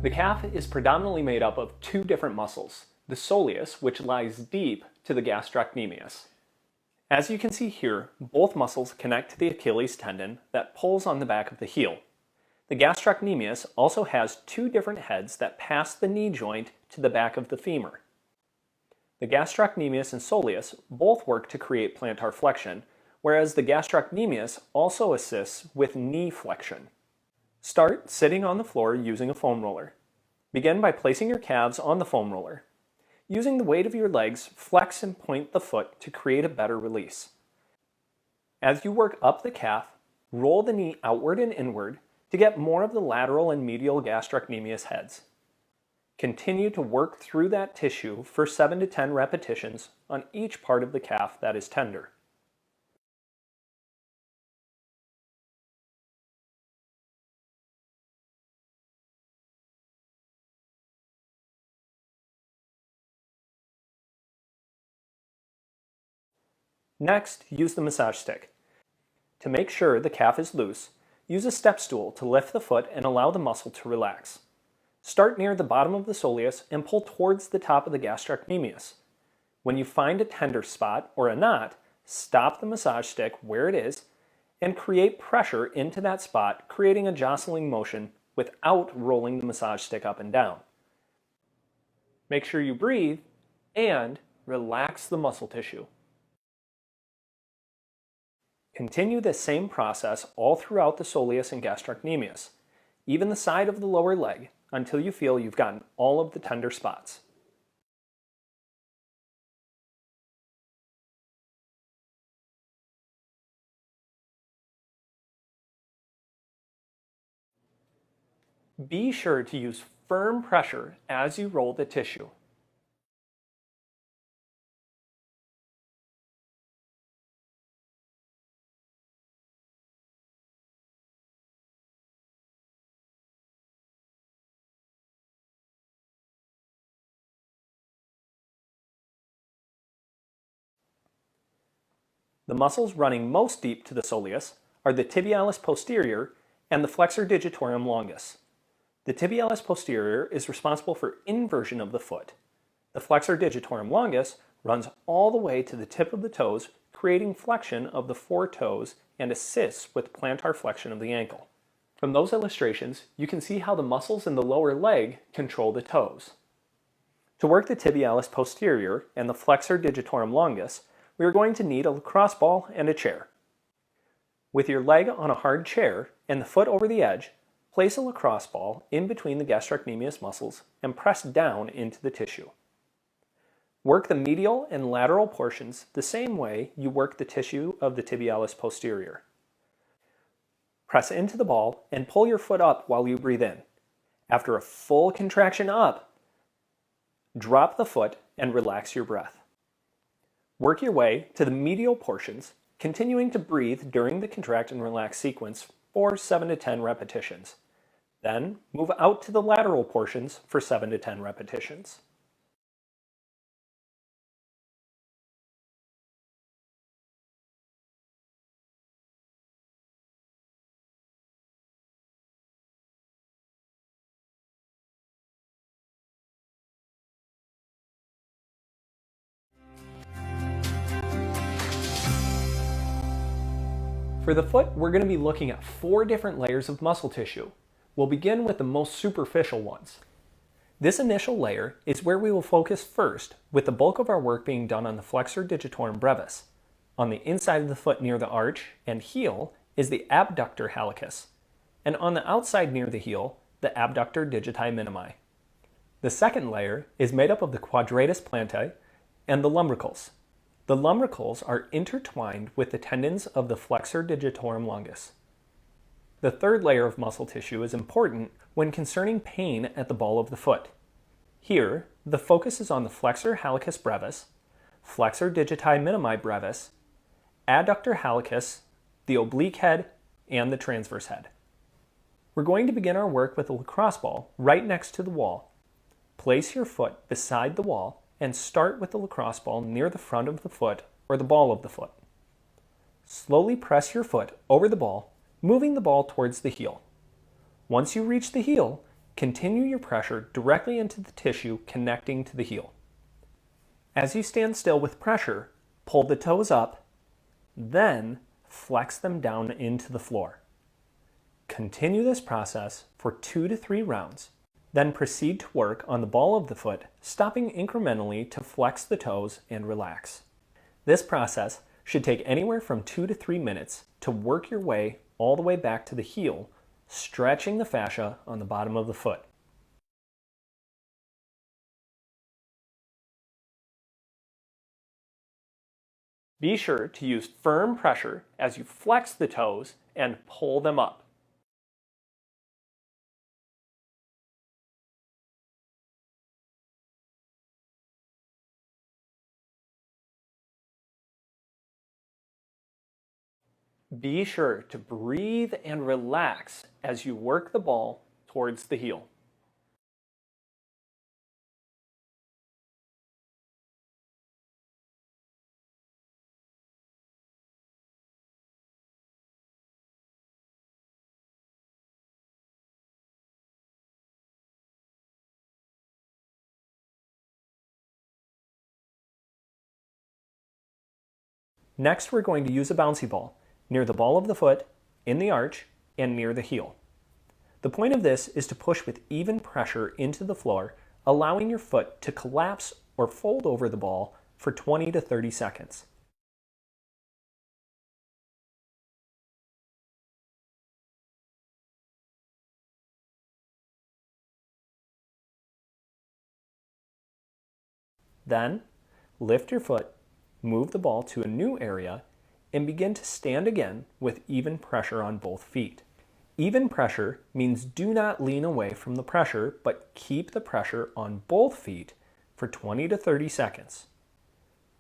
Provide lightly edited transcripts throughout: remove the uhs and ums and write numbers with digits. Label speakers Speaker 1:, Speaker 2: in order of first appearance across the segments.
Speaker 1: The calf is predominantly made up of two different muscles, the soleus, which lies deep to the gastrocnemius. As you can see here, both muscles connect to the Achilles tendon that pulls on the back of the heel. The gastrocnemius also has two different heads that pass the knee joint to the back of the femur. The gastrocnemius and soleus both work to create plantar flexion, whereas the gastrocnemius also assists with knee flexion. Start sitting on the floor using a foam roller. Begin by placing your calves on the foam roller. Using the weight of your legs, flex and point the foot to create a better release. As you work up the calf, roll the knee outward and inward to get more of the lateral and medial gastrocnemius heads. Continue to work through that tissue for 7 to 10 repetitions on each part of the calf that is tender. Next, use the massage stick. To make sure the calf is loose, use a step stool to lift the foot and allow the muscle to relax. Start near the bottom of the soleus and pull towards the top of the gastrocnemius. When you find a tender spot or a knot, stop the massage stick where it is and create pressure into that spot, creating a jostling motion without rolling the massage stick up and down. Make sure you breathe and relax the muscle tissue. Continue this same process all throughout the soleus and gastrocnemius, even the side of the lower leg, until you feel you've gotten all of the tender spots. Be sure to use firm pressure as you roll the tissue. The muscles running most deep to the soleus are the tibialis posterior and the flexor digitorum longus. The tibialis posterior is responsible for inversion of the foot. The flexor digitorum longus runs all the way to the tip of the toes, creating flexion of the four toes and assists with plantar flexion of the ankle. From those illustrations, you can see how the muscles in the lower leg control the toes. To work the tibialis posterior and the flexor digitorum longus, we are going to need a lacrosse ball and a chair. With your leg on a hard chair and the foot over the edge, place a lacrosse ball in between the gastrocnemius muscles and press down into the tissue. Work the medial and lateral portions the same way you work the tissue of the tibialis posterior. Press into the ball and pull your foot up while you breathe in. After a full contraction up, drop the foot and relax your breath. Work your way to the medial portions, continuing to breathe during the contract and relax sequence for 7 to 10 repetitions. Then move out to the lateral portions for 7 to 10 repetitions. For the foot, we're going to be looking at 4 different layers of muscle tissue. We'll begin with the most superficial ones. This initial layer is where we will focus first, with the bulk of our work being done on the flexor digitorum brevis. On the inside of the foot near the arch and heel is the abductor hallucis, and on the outside near the heel, the abductor digiti minimi. The second layer is made up of the quadratus plantae and the lumbricals. The lumbricals are intertwined with the tendons of the flexor digitorum longus. The third layer of muscle tissue is important when concerning pain at the ball of the foot. Here, the focus is on the flexor hallucis brevis, flexor digiti minimi brevis, adductor hallucis, the oblique head, and the transverse head. We're going to begin our work with a lacrosse ball right next to the wall. Place your foot beside the wall and start with the lacrosse ball near the front of the foot or the ball of the foot. Slowly press your foot over the ball, moving the ball towards the heel. Once you reach the heel, Continue your pressure directly into the tissue connecting to the heel. As you stand still with pressure, pull the toes up, then flex them down into the floor. Continue this process for 2 to 3 rounds, then proceed to work on the ball of the foot, stopping incrementally to flex the toes and relax. This process should take anywhere from 2 to 3 minutes to work your way all the way back to the heel, stretching the fascia on the bottom of the foot. Be sure to use firm pressure as you flex the toes and pull them up. Be sure to breathe and relax as you work the ball towards the heel. Next, we're going to use a bouncy ball near the ball of the foot, in the arch, and near the heel. The point of this is to push with even pressure into the floor, allowing your foot to collapse or fold over the ball for 20 to 30 seconds. Then, lift your foot, move the ball to a new area, and begin to stand again with even pressure on both feet. Even pressure means do not lean away from the pressure, but keep the pressure on both feet for 20 to 30 seconds.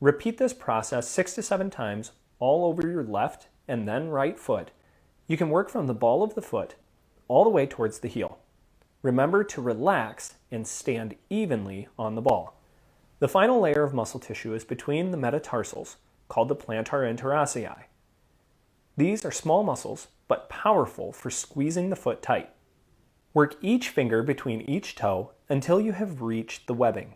Speaker 1: Repeat this process 6 to 7 times all over your left and then right foot. You can work from the ball of the foot all the way towards the heel. Remember to relax and stand evenly on the ball. The final layer of muscle tissue is between the metatarsals, called the plantar interossei. These are small muscles, but powerful for squeezing the foot tight. Work each finger between each toe until you have reached the webbing.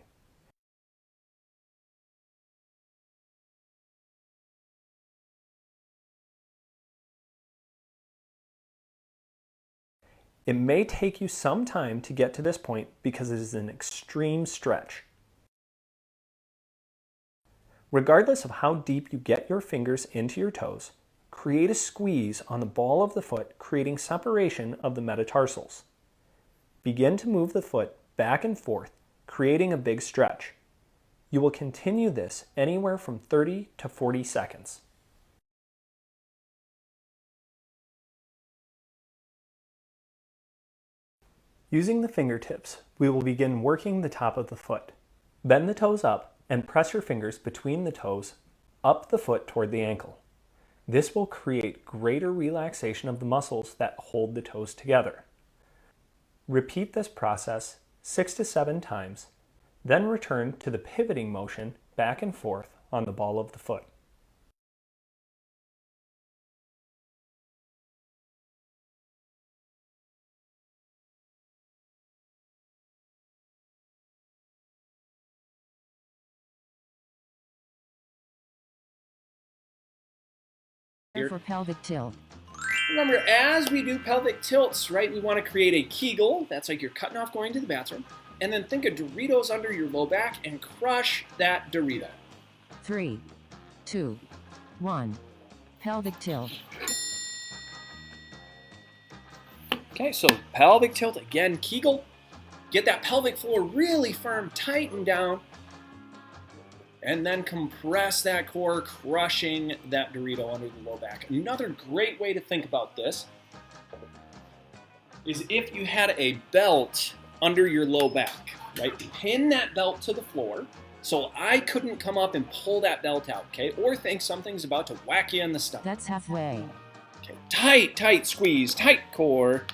Speaker 1: It may take you some time to get to this point because it is an extreme stretch. Regardless of how deep you get your fingers into your toes, create a squeeze on the ball of the foot, creating separation of the metatarsals. Begin to move the foot back and forth, creating a big stretch. You will continue this anywhere from 30 to 40 seconds. Using the fingertips, we will begin working the top of the foot. Bend the toes up and press your fingers between the toes up the foot toward the ankle. This will create greater relaxation of the muscles that hold the toes together. Repeat this process 6 to 7 times, then return to the pivoting motion back and forth on the ball of the foot.
Speaker 2: For pelvic tilt.
Speaker 3: Remember, as we do pelvic tilts, right, we want to create a Kegel. That's like you're cutting off going to the bathroom. And then think of Doritos under your low back and crush that Dorito.
Speaker 2: 3, 2, 1. Pelvic tilt.
Speaker 3: Okay, so pelvic tilt, again, Kegel. Get that pelvic floor really firm, tighten down. And then compress that core, crushing that Dorito under the low back. Another great way to think about this is if you had a belt under your low back, right? Pin that belt to the floor so I couldn't come up and pull that belt out, okay? Or think something's about to whack you in the stomach.
Speaker 2: That's halfway.
Speaker 3: Okay, tight, tight squeeze, tight core.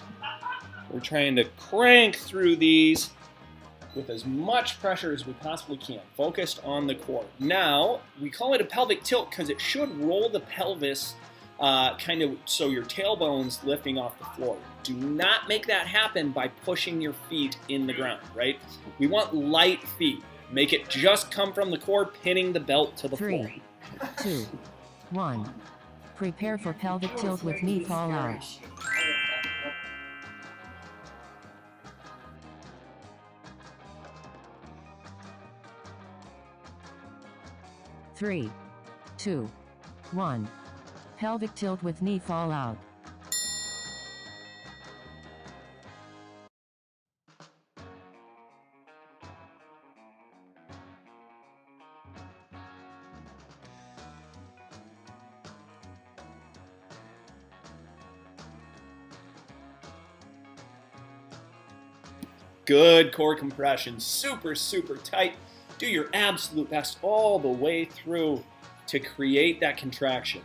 Speaker 3: We're trying to crank through these with as much pressure as we possibly can, focused on the core. Now, we call it a pelvic tilt because it should roll the pelvis kind of so your tailbone's lifting off the floor. Do not make that happen by pushing your feet in the ground, right? We want light feet. Make it just come from the core, pinning the belt to the floor.
Speaker 2: 3, 2, 1. Prepare for pelvic tilt with knee fall out. 3, 2, 1. Pelvic tilt with knee fall out.
Speaker 3: Good core compression, super, super tight. Do your absolute best all the way through to create that contraction.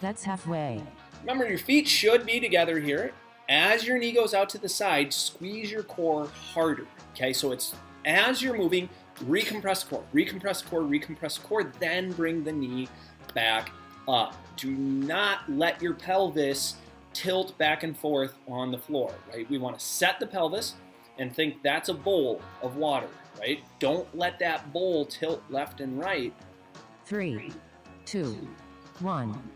Speaker 2: That's halfway.
Speaker 3: Remember, your feet should be together here. As your knee goes out to the side, squeeze your core harder. Okay, so it's as you're moving, recompress core, recompress core, recompress core, then bring the knee back up. Do not let your pelvis tilt back and forth on the floor, right? We want to set the pelvis and think that's a bowl of water, right? Don't let that bowl tilt left and right.
Speaker 2: 3, 2, 1.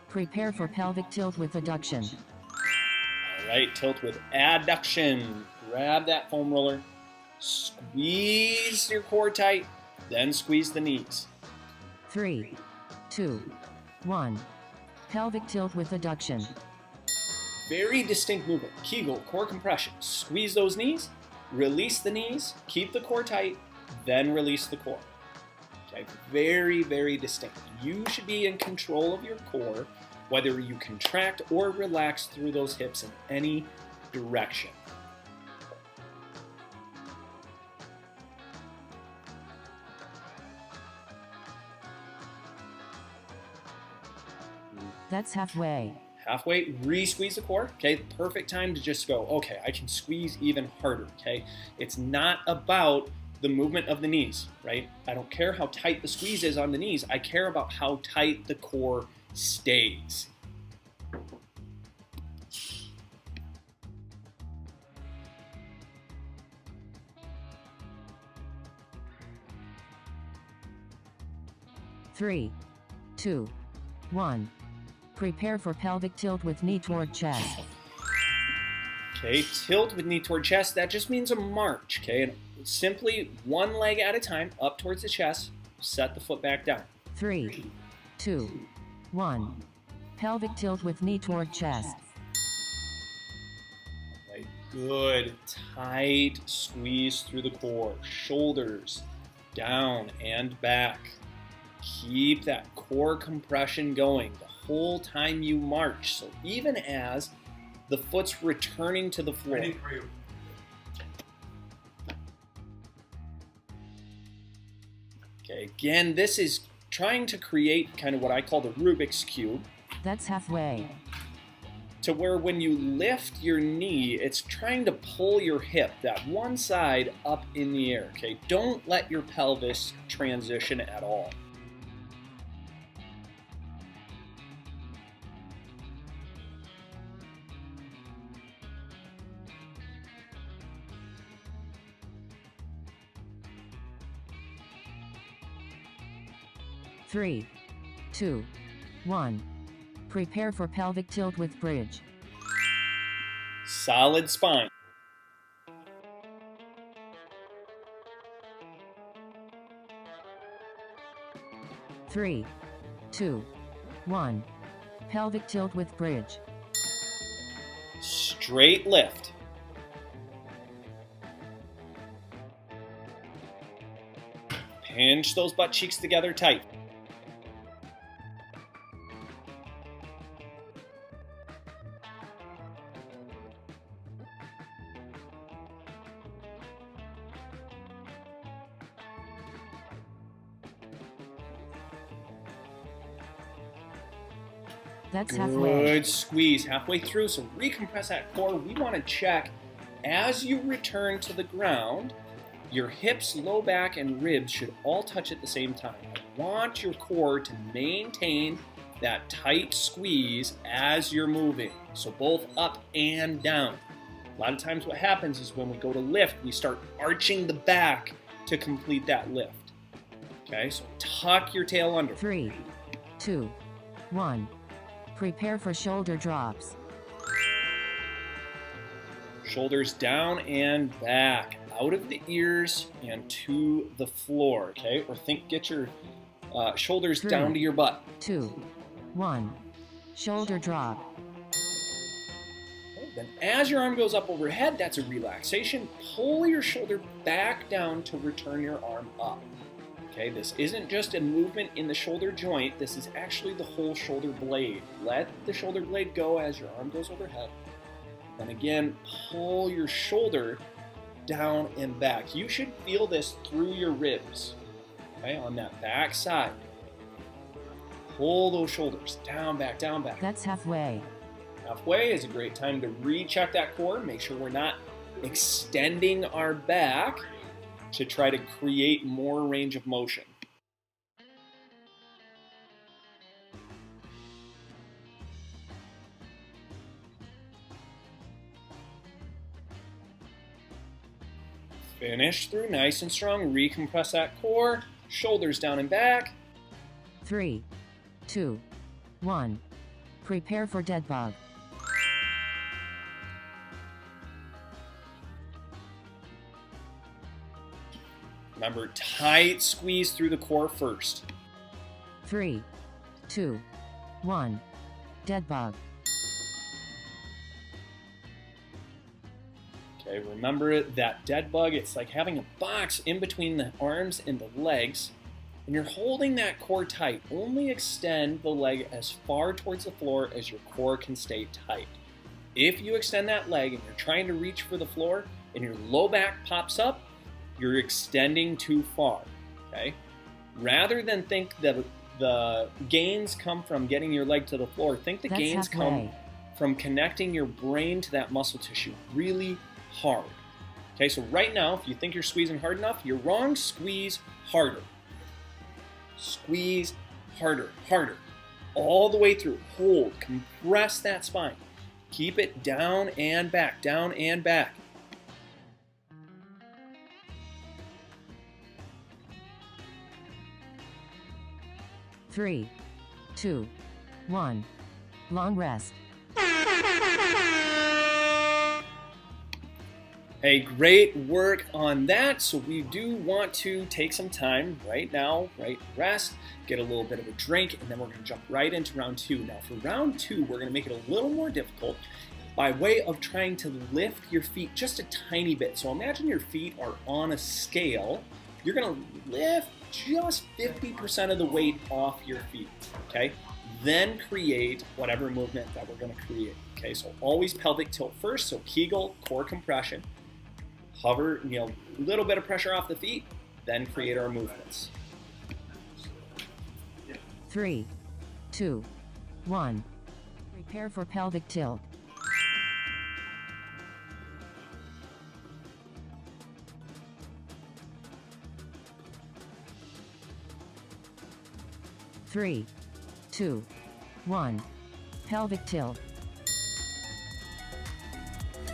Speaker 2: Prepare for pelvic tilt with adduction.
Speaker 3: All right, tilt with adduction. Grab that foam roller, squeeze your core tight, then squeeze the knees.
Speaker 2: 3, 2, 1. Pelvic tilt with adduction.
Speaker 3: Very distinct movement. Kegel, core compression. Squeeze those knees, release the knees, keep the core tight, then release the core. Okay, very, very distinct. You should be in control of your core, whether you contract or relax through those hips in any direction.
Speaker 2: That's halfway.
Speaker 3: Halfway, re-squeeze the core. Okay, perfect time to just go, okay, I can squeeze even harder, okay? It's not about the movement of the knees, right? I don't care how tight the squeeze is on the knees. I care about how tight the core stays.
Speaker 2: Three, 2, 1. Prepare for pelvic tilt with knee toward chest.
Speaker 3: Okay, tilt with knee toward chest. That just means a march, okay? And simply one leg at a time up towards the chest. Set the foot back down.
Speaker 2: 3, 2, 1. Pelvic tilt with knee toward chest.
Speaker 3: Right, good. Tight squeeze through the core. Shoulders down and back. Keep that core compression going the whole time you march. So even as the foot's returning to the floor.
Speaker 4: Ready for you.
Speaker 3: Okay, again, this is trying to create kind of what I call the Rubik's Cube,
Speaker 2: That's halfway.
Speaker 3: to where when you lift your knee, it's trying to pull your hip, that one side, up in the air. Okay, don't let your pelvis transition at all.
Speaker 2: Three, 2, 1. Prepare for pelvic tilt with bridge.
Speaker 3: Solid spine.
Speaker 2: Three, 2, 1. Pelvic tilt with bridge.
Speaker 3: Straight lift. Pinch those butt cheeks together tight.
Speaker 2: That's halfway.
Speaker 3: Good squeeze halfway through. So recompress that core. We want to check as you return to the ground, your hips, low back, and ribs should all touch at the same time. I want your core to maintain that tight squeeze as you're moving. So both up and down. A lot of times what happens is when we go to lift, we start arching the back to complete that lift. Okay, so tuck your tail under.
Speaker 2: 3, 2, 1. Prepare for shoulder drops.
Speaker 3: Shoulders down and back, out of the ears and to the floor, okay? Or get your shoulders
Speaker 2: 3,
Speaker 3: down to your butt.
Speaker 2: 2, 1. Shoulder drop.
Speaker 3: Okay, then as your arm goes up overhead, that's a relaxation. Pull your shoulder back down to return your arm up. Okay, this isn't just a movement in the shoulder joint, this is actually the whole shoulder blade. Let the shoulder blade go as your arm goes overhead. And again, pull your shoulder down and back. You should feel this through your ribs, okay, on that back side. Pull those shoulders down, back, down, back.
Speaker 2: That's halfway.
Speaker 3: Halfway is a great time to recheck that core. Make sure we're not extending our back to try to create more range of motion. Finish through nice and strong. Recompress that core. Shoulders down and back.
Speaker 2: 3, 2, 1. Prepare for dead bug.
Speaker 3: Remember, tight squeeze through the core first.
Speaker 2: 3, 2, 1. Dead bug.
Speaker 3: Okay, remember that dead bug, it's like having a box in between the arms and the legs, and you're holding that core tight. Only extend the leg as far towards the floor as your core can stay tight. If you extend that leg and you're trying to reach for the floor and your low back pops up, you're extending too far, okay? Rather than think that the gains come from getting your leg to the floor, think the
Speaker 2: That's
Speaker 3: gains
Speaker 2: halfway.
Speaker 3: come from connecting your brain to that muscle tissue really hard. Okay, so right now, if you think you're squeezing hard enough, you're wrong. Squeeze harder. Squeeze harder, harder. All the way through. Hold, compress that spine. Keep it down and back, down and back.
Speaker 2: Three, 2, 1. Long rest.
Speaker 3: Hey, great work on that. So we do want to take some time right now, right? Rest, get a little bit of a drink, and then we're going to jump right into round 2. Now for round 2, we're going to make it a little more difficult by way of trying to lift your feet just a tiny bit. So imagine your feet are on a scale. You're going to lift just 50% of the weight off your feet, okay? Then create whatever movement that we're going to create, okay? So always pelvic tilt first, so Kegel, core compression. Hover, a little bit of pressure off the feet, then create our movements.
Speaker 2: 3, 2, 1. Prepare for pelvic tilt. Three, 2, 1. Pelvic tilt.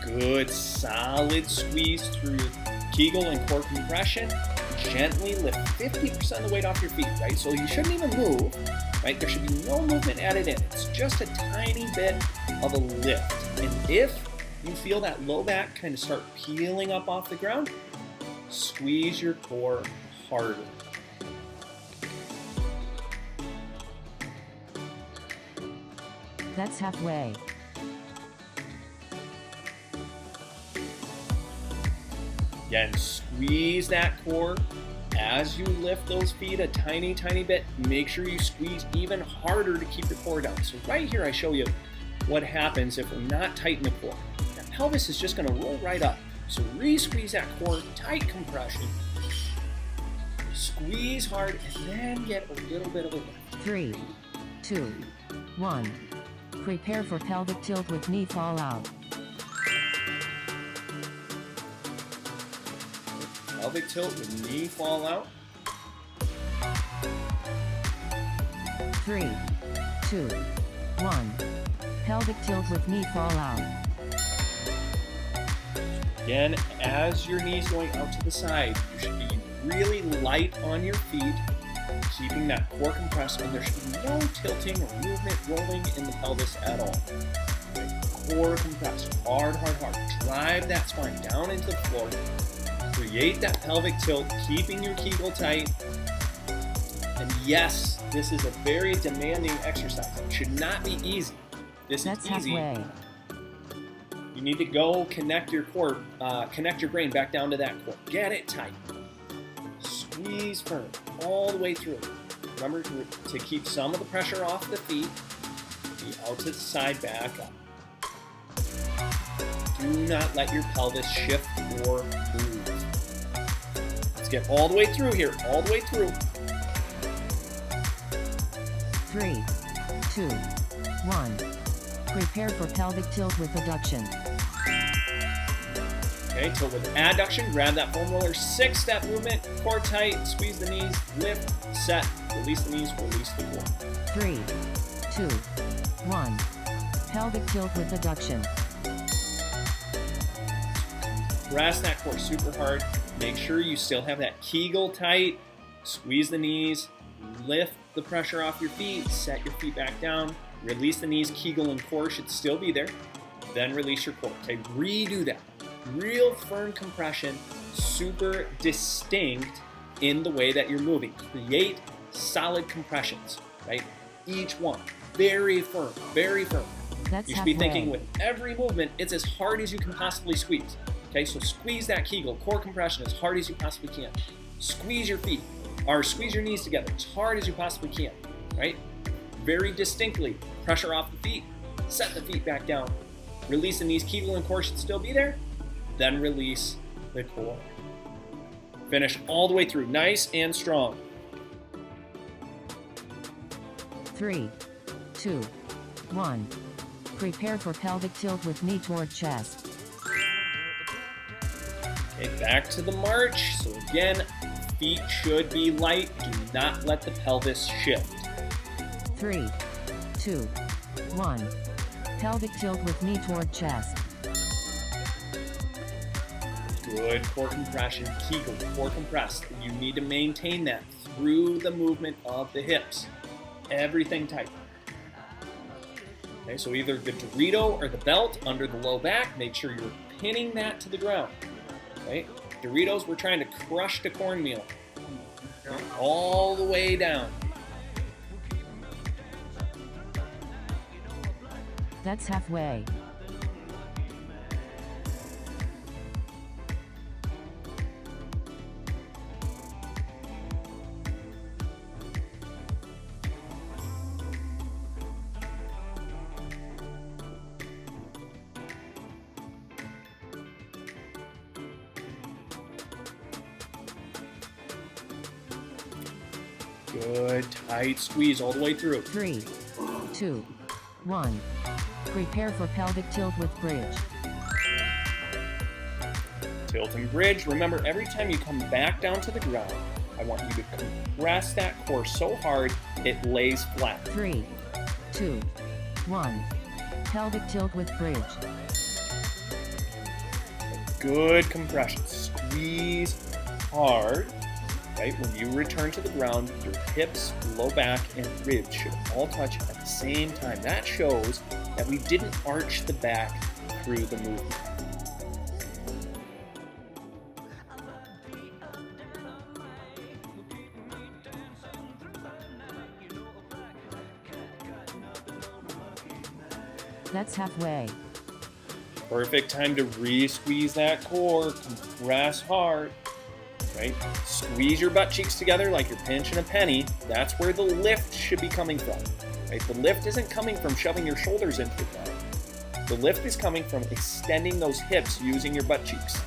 Speaker 3: Good, solid squeeze through your Kegel and core compression. Gently lift 50% of the weight off your feet, right? So you shouldn't even move, right? There should be no movement added in. It's just a tiny bit of a lift. And if you feel that low back kind of start peeling up off the ground, squeeze your core harder.
Speaker 2: That's halfway.
Speaker 3: Again, squeeze that core as you lift those feet a tiny, tiny bit. Make sure you squeeze even harder to keep your core down. So right here, I show you what happens if we're not tight in the core. That pelvis is just gonna roll right up. So re-squeeze that core, tight compression. Squeeze hard, and then get a little bit of a lift.
Speaker 2: 3, 2, 1. Prepare for pelvic tilt with knee fall out.
Speaker 3: Pelvic tilt with knee fall out.
Speaker 2: 3, 2, 1. Pelvic tilt with knee fall out.
Speaker 3: Again, as your knees going out to the side, you should be really light on your feet, keeping that core compressed, and there should be no tilting or movement rolling in the pelvis at all. Okay. Core compressed, hard, hard, hard. Drive that spine down into the floor. Create that pelvic tilt, keeping your Kegel tight. And yes, this is a very demanding exercise. It should not be easy. This
Speaker 2: That's
Speaker 3: is easy.
Speaker 2: halfway.
Speaker 3: You need to go connect your core, connect your brain back down to that core. Get it tight. Squeeze firm all the way through. Remember to keep some of the pressure off the feet. Feet out to the side, back up. Do not let your pelvis shift or move. Let's get all the way through here, all the way through.
Speaker 2: 3, 2, 1. Prepare for pelvic tilt with adduction.
Speaker 3: Okay, tilt with adduction, grab that foam roller, 6-step movement, core tight, squeeze the knees, lift, set, release the knees, release the core.
Speaker 2: 3, 2, 1. Pelvic tilt with adduction.
Speaker 3: Press that core super hard. Make sure you still have that Kegel tight. Squeeze the knees, lift the pressure off your feet, set your feet back down, release the knees, Kegel and core should still be there. Then release your core. Okay, redo that. Real firm compression, super distinct in the way that you're moving. Create solid compressions, right? Each one, very firm, very firm.
Speaker 2: That's
Speaker 3: You should be
Speaker 2: halfway.
Speaker 3: thinking with every movement, it's as hard as you can possibly squeeze. Okay, so squeeze that Kegel, core compression as hard as you possibly can. Squeeze your feet, or squeeze your knees together as hard as you possibly can, right? Very distinctly, pressure off the feet, set the feet back down. Release the knees, Kegel and core should still be there. Then release the core. Finish all the way through, nice and strong.
Speaker 2: 3, 2, 1. Prepare for pelvic tilt with knee toward chest.
Speaker 3: Okay, back to the march. So again, feet should be light. Do not let the pelvis shift.
Speaker 2: 3, 2, 1. Pelvic tilt with knee toward chest.
Speaker 3: Good core compression, Kegel, core compressed. You need to maintain that through the movement of the hips. Everything tight. Okay, so either the Dorito or the belt under the low back, make sure you're pinning that to the ground. Okay? Doritos, we're trying to crush the cornmeal. Okay? All the way down.
Speaker 2: That's halfway.
Speaker 3: Good, tight squeeze all the way through.
Speaker 2: 3, 2, 1. Prepare for pelvic tilt with bridge.
Speaker 3: Tilt and bridge. Remember, every time you come back down to the ground, I want you to compress that core so hard it lays flat.
Speaker 2: 3, 2, 1. Pelvic tilt with bridge.
Speaker 3: Good compression. Squeeze hard. Right? When you return to the ground, your hips, low back, and ribs should all touch at the same time. That shows that we didn't arch the back through the movement.
Speaker 2: That's halfway.
Speaker 3: Perfect time to re-squeeze that core. Compress hard. Right? Squeeze your butt cheeks together like you're pinching a penny. That's where the lift should be coming from. Right? The lift isn't coming from shoving your shoulders into the ground. The lift is coming from extending those hips using your butt cheeks.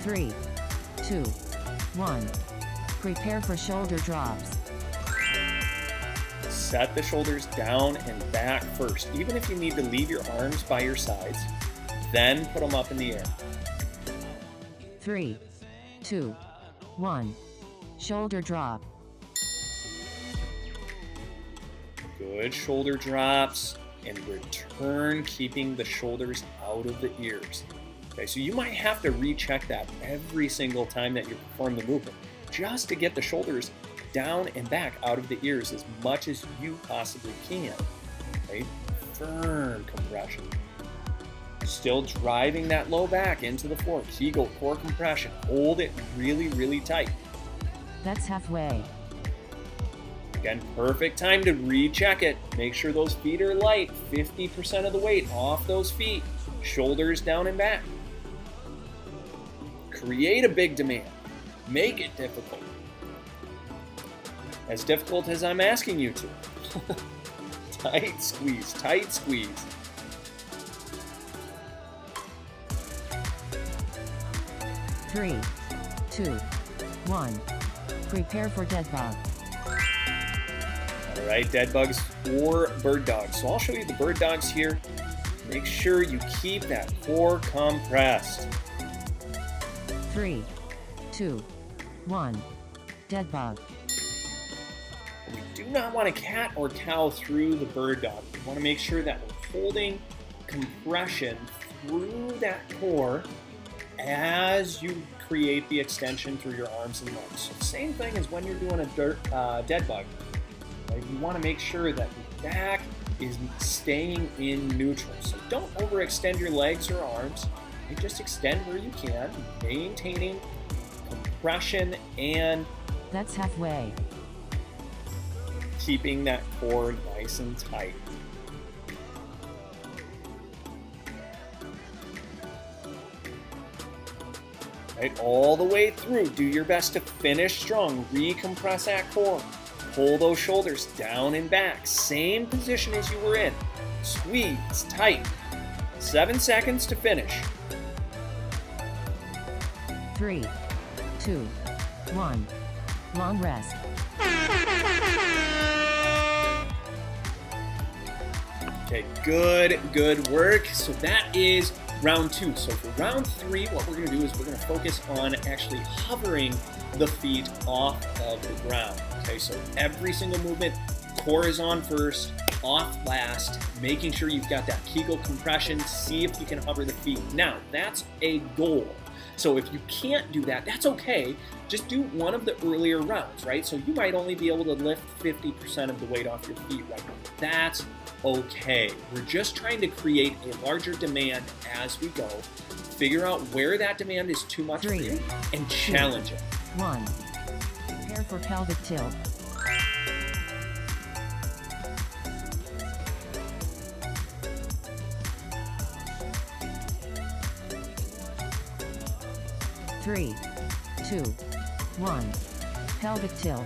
Speaker 2: Three, 2, 1. Prepare for shoulder drops.
Speaker 3: Set the shoulders down and back first. Even if you need to leave your arms by your sides, then put them up in the air.
Speaker 2: 3, 2, 1. Shoulder drop.
Speaker 3: Good shoulder drops and return, keeping the shoulders out of the ears. Okay, so you might have to recheck that every single time that you perform the movement, just to get the shoulders down and back out of the ears as much as you possibly can. Okay, firm compression. Still driving that low back into the floor. Kegel core compression. Hold it really, really tight.
Speaker 2: That's halfway.
Speaker 3: Again, perfect time to recheck it. Make sure those feet are light. 50% of the weight off those feet. Shoulders down and back. Create a big demand. Make it difficult. As difficult as I'm asking you to. Tight squeeze, tight squeeze.
Speaker 2: Three, 2, 1. Prepare for dead bug.
Speaker 3: All right, dead bugs or bird dogs. So I'll show you the bird dogs here. Make sure you keep that core compressed.
Speaker 2: 3, 2, 1. Dead bug.
Speaker 3: We do not want to cat or cow through the bird dog. We want to make sure that we're holding compression through that core as you create the extension through your arms and legs. So same thing as when you're doing a dead bug. Right? You want to make sure that the back is staying in neutral. So don't overextend your legs or arms. You just extend where you can, maintaining compression and
Speaker 2: That's halfway.
Speaker 3: keeping that core nice and tight. Right, all the way through. Do your best to finish strong. Recompress that core. Pull those shoulders down and back. Same position as you were in. Squeeze tight. 7 seconds to finish.
Speaker 2: 3, 2, 1. Long rest.
Speaker 3: Okay, good work. So that is round 2. So for round 3, what we're going to do is we're going to focus on actually hovering the feet off of the ground. Okay, so every single movement, core is on first, off last, making sure you've got that Kegel compression. See if you can hover the feet. Now, that's a goal. So if you can't do that, that's okay. Just do one of the earlier rounds, right? So you might only be able to lift 50% of the weight off your feet right now. That's okay. We're just trying to create a larger demand as we go. Figure out where that demand is too much for you and challenge it.
Speaker 2: 1. Prepare for pelvic tilt. Three, 2, 1. Pelvic tilt.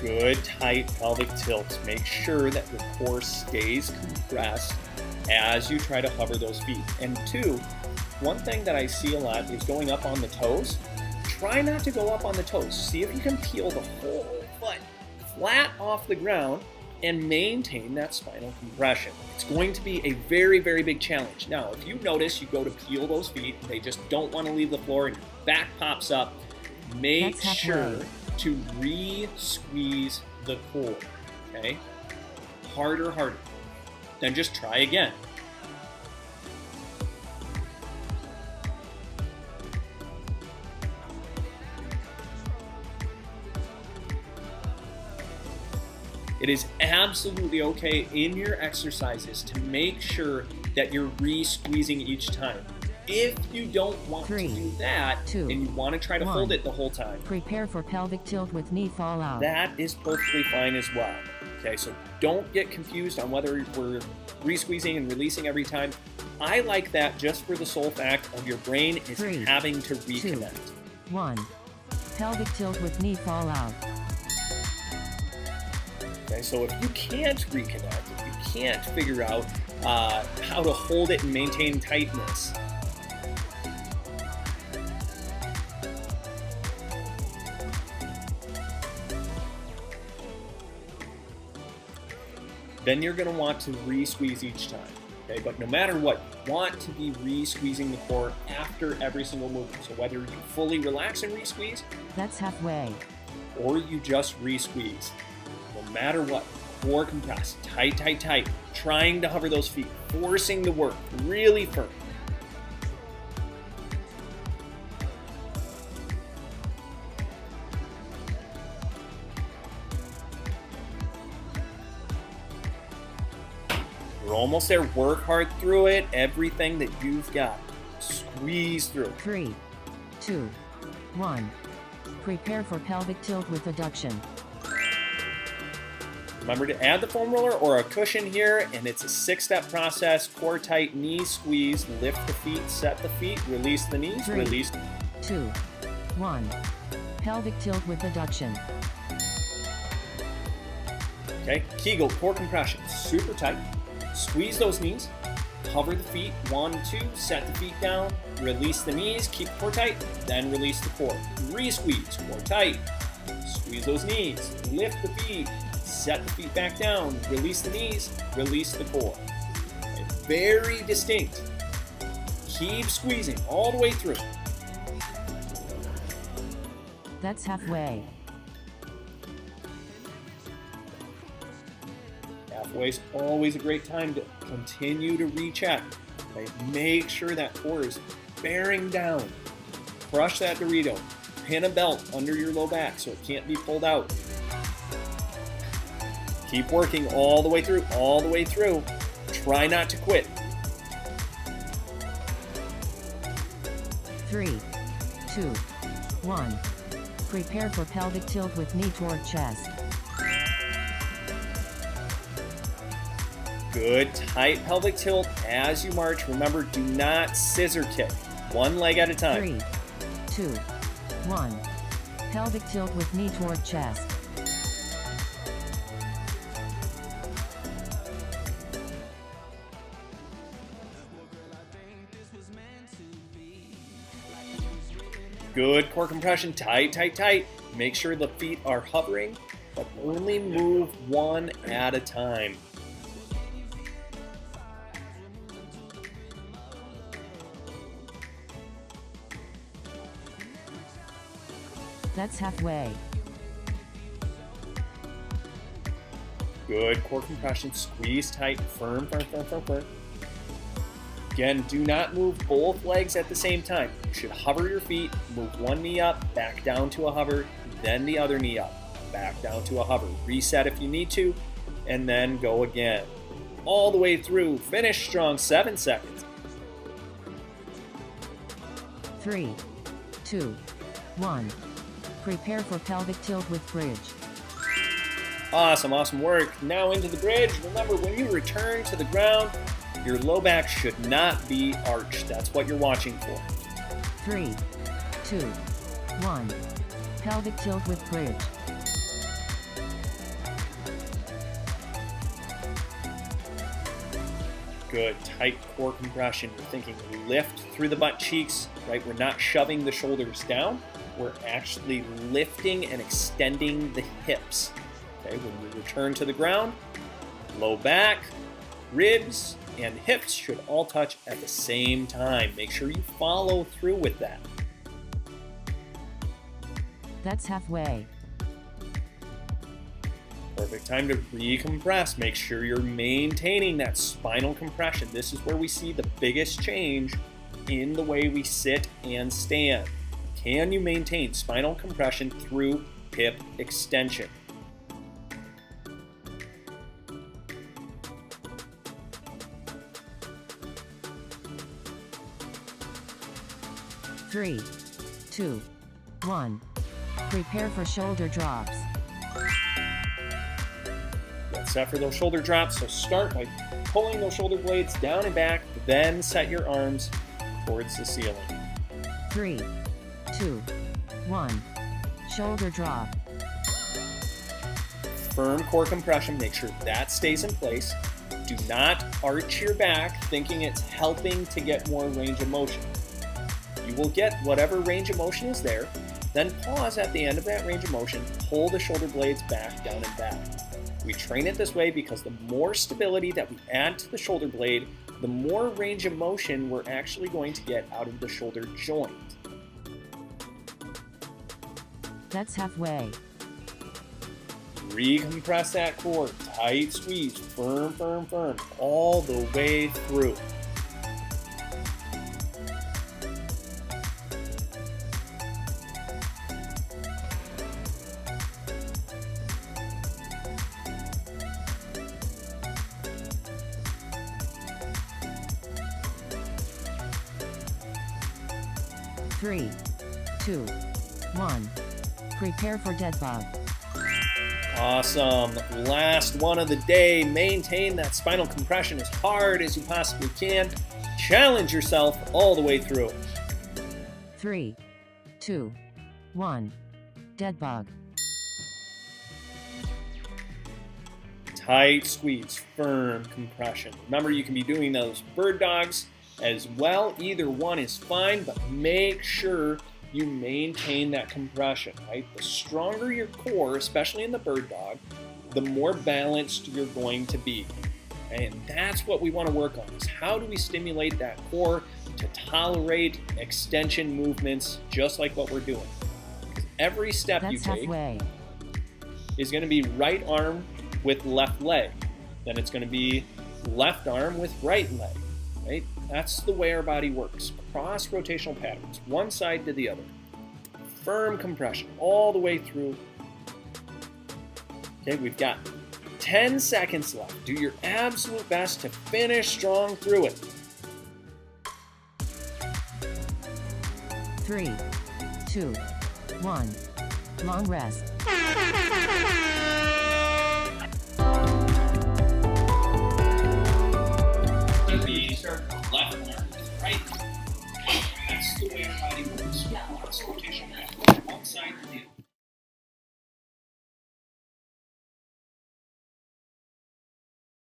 Speaker 3: Good tight pelvic tilt. Make sure that the core stays compressed as you try to hover those feet. And 2, one thing that I see a lot is going up on the toes. Try not to go up on the toes. See if you can peel the whole foot flat off the ground and maintain that spinal compression. It's going to be a very, very big challenge. Now, if you notice you go to peel those feet, they just don't want to leave the floor and your back pops up, make sure to re-squeeze the core, okay? Harder. Then just try again. It is absolutely okay in your exercises to make sure that you're re-squeezing each time. If you don't want to do that,
Speaker 2: 2,
Speaker 3: and you want to try to
Speaker 2: 1.
Speaker 3: hold it the whole time,
Speaker 2: Prepare for pelvic tilt with knee fall out.
Speaker 3: that is perfectly fine as well. Okay, so don't get confused on whether we're re-squeezing and releasing every time. I like that just for the sole fact of your brain is
Speaker 2: 3,
Speaker 3: having to
Speaker 2: 2,
Speaker 3: reconnect.
Speaker 2: 1. Pelvic tilt with knee fall out.
Speaker 3: Okay, so if you can't reconnect, if you can't figure out how to hold it and maintain tightness, then you're going to want to re-squeeze each time. Okay, but no matter what, you want to be re-squeezing the core after every single movement. So whether you fully relax and re-squeeze,
Speaker 2: That's halfway.
Speaker 3: or you just re-squeeze, no matter what, core compress, tight, tight, tight, trying to hover those feet, forcing the work really firm. We're almost there. Work hard through it. Everything that you've got. Squeeze through.
Speaker 2: 3, 2, 1. Prepare for pelvic tilt with adduction.
Speaker 3: Remember to add the foam roller or a cushion here, and it's a 6-step process. Core tight, knee squeeze, lift the feet, set the feet, release the knees,
Speaker 2: 3,
Speaker 3: release.
Speaker 2: 2, 1. Pelvic tilt with adduction.
Speaker 3: Okay, Kegel, core compression, super tight. Squeeze those knees, hover the feet, 1, 2, set the feet down, release the knees, keep core tight, then release the core. Re-squeeze, core tight, squeeze those knees, lift the feet, set the feet back down, release the knees, release the core. Okay, very distinct. Keep squeezing all the way through.
Speaker 2: That's halfway.
Speaker 3: Halfway is always a great time to continue to recheck. Okay? Make sure that core is bearing down. Crush that Dorito. Pin a belt under your low back so it can't be pulled out. Keep working all the way through, all the way through. Try not to quit.
Speaker 2: 3, 2, 1. Prepare for pelvic tilt with knee toward chest.
Speaker 3: Good, tight pelvic tilt as you march. Remember, do not scissor kick. One leg at a time.
Speaker 2: 3, 2, 1. Pelvic tilt with knee toward chest.
Speaker 3: Good core compression, tight, tight, tight. Make sure the feet are hovering, but only move one at a time.
Speaker 2: That's halfway.
Speaker 3: Good core compression, squeeze tight, firm, firm, firm, firm, firm. Again, do not move both legs at the same time. You should hover your feet, move one knee up, back down to a hover, then the other knee up, back down to a hover. Reset if you need to, and then go again. All the way through, finish strong, 7 seconds.
Speaker 2: 3, 2, 1. Prepare for pelvic tilt with bridge.
Speaker 3: Awesome, awesome work. Now into the bridge. Remember, when you return to the ground, your low back should not be arched. That's what you're watching for.
Speaker 2: 3, 2, 1. Pelvic tilt with bridge.
Speaker 3: Good, tight core compression. We're thinking lift through the butt cheeks, right? We're not shoving the shoulders down. We're actually lifting and extending the hips. Okay, when we return to the ground, low back, ribs, and hips should all touch at the same time. Make sure you follow through with that.
Speaker 2: That's halfway.
Speaker 3: Perfect time to recompress. Make sure you're maintaining that spinal compression. This is where we see the biggest change in the way we sit and stand. Can you maintain spinal compression through hip extension?
Speaker 2: Three, 2, 1. Prepare for shoulder drops.
Speaker 3: Get set for those shoulder drops. So start by pulling those shoulder blades down and back, then set your arms towards the ceiling.
Speaker 2: 3, 2, 1. Shoulder drop.
Speaker 3: Firm core compression. Make sure that stays in place. Do not arch your back thinking it's helping to get more range of motion. You will get whatever range of motion is there, Then pause at the end of that range of motion, pull the shoulder blades back, down, and back. We train it this way because the more stability that we add to the shoulder blade, the more range of motion we're actually going to get out of the shoulder joint.
Speaker 2: That's halfway.
Speaker 3: Recompress that core, tight squeeze, firm, firm, firm, all the way through.
Speaker 2: Three, two, one. Prepare for dead bug.
Speaker 3: Awesome. Last one of the day. Maintain that spinal compression as hard as you possibly can. Challenge yourself all the way through.
Speaker 2: 3, 2, 1. Dead bug.
Speaker 3: Tight squeeze, firm compression. Remember, you can be doing those bird dogs as well. Either one is fine, but make sure you maintain that compression, right? The stronger your core, especially in the bird dog, the more balanced you're going to be. Okay? And that's what we want to work on, is how do we stimulate that core to tolerate extension movements just like what we're doing. Because every step you
Speaker 2: That's
Speaker 3: take
Speaker 2: halfway.
Speaker 3: is going to be right arm with left leg. Then it's going to be left arm with right leg, right? That's the way our body works. Cross rotational patterns, one side to the other. Firm compression all the way through. Okay, we've got 10 seconds left. Do your absolute best to finish strong through it.
Speaker 2: 3, 2, 1. Long rest.